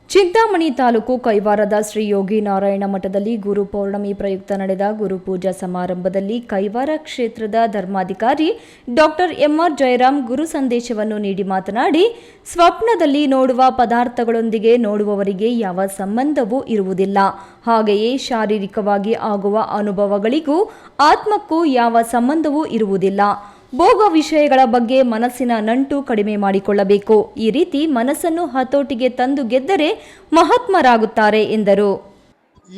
ಚಿಂತಾಮಣಿ ತಾಲೂಕು ಕೈವಾರದ ಶ್ರೀ ಯೋಗಿ ನಾರಾಯಣ ಮಠದಲ್ಲಿ ಗುರು ಪೌರ್ಣಮಿ ಪ್ರಯುಕ್ತ ನಡೆದ ಗುರುಪೂಜಾ ಸಮಾರಂಭದಲ್ಲಿ ಕೈವಾರ ಕ್ಷೇತ್ರದ ಧರ್ಮಾಧಿಕಾರಿ ಡಾಕ್ಟರ್ ಎಂಆರ್ ಜಯರಾಮ್ ಗುರು ಸಂದೇಶವನ್ನು ನೀಡಿ ಮಾತನಾಡಿ, ಸ್ವಪ್ನದಲ್ಲಿ ನೋಡುವ ಪದಾರ್ಥಗಳೊಂದಿಗೆ ನೋಡುವವರಿಗೆ ಯಾವ ಸಂಬಂಧವೂ ಇರುವುದಿಲ್ಲ. ಹಾಗೆಯೇ ಶಾರೀರಿಕವಾಗಿ ಆಗುವ ಅನುಭವಗಳಿಗೂ ಆತ್ಮಕ್ಕೂ ಯಾವ ಸಂಬಂಧವೂ ಇರುವುದಿಲ್ಲ. ಭೋಗ ವಿಷಯಗಳ ಬಗ್ಗೆ ಮನಸ್ಸಿನ ನಂಟು ಕಡಿಮೆ ಮಾಡಿಕೊಳ್ಳಬೇಕು. ಈ ರೀತಿ ಮನಸ್ಸನ್ನು ಹತೋಟಿಗೆ ತಂದು ಗೆದ್ದರೆ ಮಹಾತ್ಮರಾಗುತ್ತಾರೆ ಎಂದರು.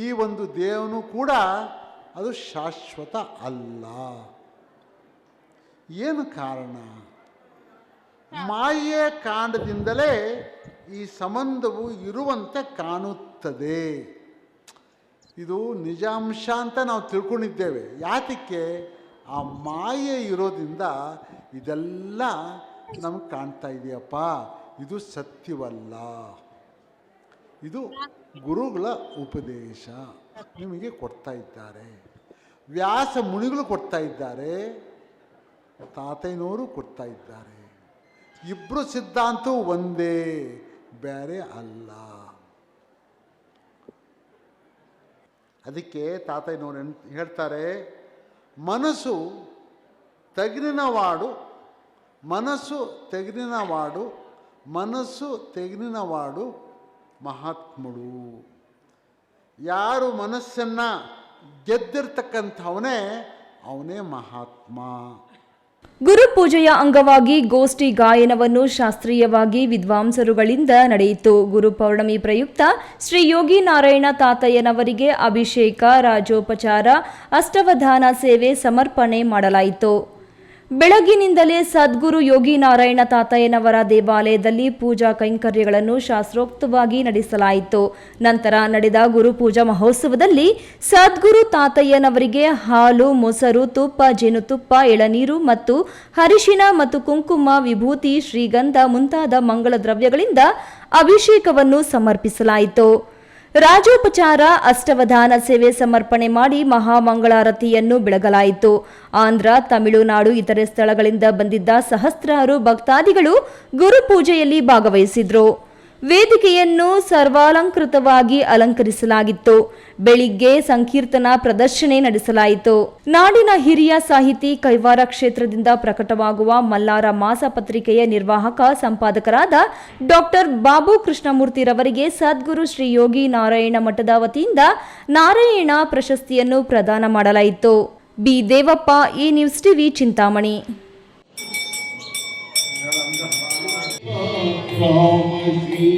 ಈ ಒಂದು ದೇವನು ಕೂಡ ಅದು ಶಾಶ್ವತ ಅಲ್ಲ. ಏನು ಕಾರಣ? ಮಾಯೆಯ ಕಾರಣದಿಂದಲೇ ಈ ಸಂಬಂಧವು ಇರುವಂತೆ ಕಾಣುತ್ತದೆ. ಇದು ನಿಜಾಂಶ ಅಂತ ನಾವು ತಿಳ್ಕೊಂಡಿದ್ದೇವೆ. ಯಾತಕ್ಕೆ? ಆ ಮಾಯೆ ಇರೋದ್ರಿಂದ ಇದೆಲ್ಲ ನಮಗೆ ಕಾಣ್ತಾ ಇದೆಯಪ್ಪ. ಇದು ಸತ್ಯವಲ್ಲ. ಇದು ಗುರುಗಳ ಉಪದೇಶ ನಿಮಗೆ ಕೊಡ್ತಾ ಇದ್ದಾರೆ. ವ್ಯಾಸ ಮುನಿಗಳು ಕೊಡ್ತಾ ಇದ್ದಾರೆ, ತಾತಯ್ಯನವರು ಕೊಡ್ತಾ ಇದ್ದಾರೆ. ಇಬ್ಬರು ಸಿದ್ಧಾಂತವೂ ಒಂದೇ, ಬೇರೆ ಅಲ್ಲ. ಅದಕ್ಕೆ ತಾತಯ್ಯನವರು ಹೇಳ್ತಾರೆ, ಮನಸ್ಸು ತೆಗಿನವಾಡು, ಮನಸ್ಸು ತೆಗಿನವಾಡು, ಮನಸ್ಸು ತೆಗಿನವಾಡು ಮಹಾತ್ಮಳು. ಯಾರು ಮನಸ್ಸನ್ನು ಗೆದ್ದಿರ್ತಕ್ಕಂಥವನೇ ಅವನೇ ಮಹಾತ್ಮ. ಗುರುಪೂಜೆಯ ಅಂಗವಾಗಿ ಗೋಷ್ಠಿ ಗಾಯನವನ್ನು ಶಾಸ್ತ್ರೀಯವಾಗಿ ವಿದ್ವಾಂಸರುಗಳಿಂದ ನಡೆಯಿತು. ಗುರುಪೌರ್ಣಮಿ ಪ್ರಯುಕ್ತ ಶ್ರೀ ಯೋಗಿ ನಾರಾಯಣ ತಾತಯ್ಯನವರಿಗೆ ಅಭಿಷೇಕ, ರಾಜೋಪಚಾರ, ಅಷ್ಟವಧಾನ ಸೇವೆ ಸಮರ್ಪಣೆ ಮಾಡಲಾಯಿತು. ಬೆಳಗಿನಿಂದಲೇ ಸದ್ಗುರು ಯೋಗಿ ನಾರಾಯಣ ತಾತಯ್ಯನವರ ದೇವಾಲಯದಲ್ಲಿ ಪೂಜಾ ಕೈಂಕರ್ಯಗಳನ್ನು ಶಾಸ್ತ್ರೋಕ್ತವಾಗಿ ನಡೆಸಲಾಯಿತು. ನಂತರ ನಡೆದ ಗುರುಪೂಜಾ ಮಹೋತ್ಸವದಲ್ಲಿ ಸದ್ಗುರು ತಾತಯ್ಯನವರಿಗೆ ಹಾಲು, ಮೊಸರು, ತುಪ್ಪ, ಜೇನುತುಪ್ಪ, ಎಳನೀರು ಮತ್ತು ಅರಿಶಿಣ ಮತ್ತು ಕುಂಕುಮ, ವಿಭೂತಿ, ಶ್ರೀಗಂಧ ಮುಂತಾದ ಮಂಗಳ ದ್ರವ್ಯಗಳಿಂದ ಅಭಿಷೇಕವನ್ನು ಸಮರ್ಪಿಸಲಾಯಿತು. ರಾಜೋಪಚಾರ, ಅಷ್ಟವಧಾನ ಸೇವೆ ಸಮರ್ಪಣೆ ಮಾಡಿ ಮಹಾಮಂಗಳಾರತಿಯನ್ನು ಬೆಳಗಲಾಯಿತು. ಆಂಧ್ರ, ತಮಿಳುನಾಡು, ಇತರೆ ಸ್ಥಳಗಳಿಂದ ಬಂದಿದ್ದ ಸಹಸ್ರಾರು ಭಕ್ತಾದಿಗಳು ಗುರುಪೂಜೆಯಲ್ಲಿ ಭಾಗವಹಿಸಿದ್ರು. ವೇದಿಕೆಯನ್ನು ಸರ್ವಾಲಂಕೃತವಾಗಿ ಅಲಂಕರಿಸಲಾಗಿತ್ತು. ಬೆಳಿಗ್ಗೆ ಸಂಕೀರ್ತನ ಪ್ರದರ್ಶನ ನಡೆಸಲಾಯಿತು. ನಾಡಿನ ಹಿರಿಯ ಸಾಹಿತಿ, ಕೈವಾರ ಕ್ಷೇತ್ರದಿಂದ ಪ್ರಕಟವಾಗುವ ಮಲ್ಲಾರ ಮಾಸ ಪತ್ರಿಕೆಯ ನಿರ್ವಾಹಕ ಸಂಪಾದಕರಾದ ಡಾಕ್ಟರ್ ಬಾಬು ಕೃಷ್ಣಮೂರ್ತಿರವರಿಗೆ ಸದ್ಗುರು ಶ್ರೀ ಯೋಗಿ ನಾರಾಯಣ ಮಠದ ವತಿಯಿಂದ ನಾರಾಯಣ ಪ್ರಶಸ್ತಿಯನ್ನು ಪ್ರದಾನ ಮಾಡಲಾಯಿತು. ಬಿ ದೇವಪ್ಪ, ಈ ನ್ಯೂಸ್ ಟಿವಿ, ಚಿಂತಾಮಣಿ.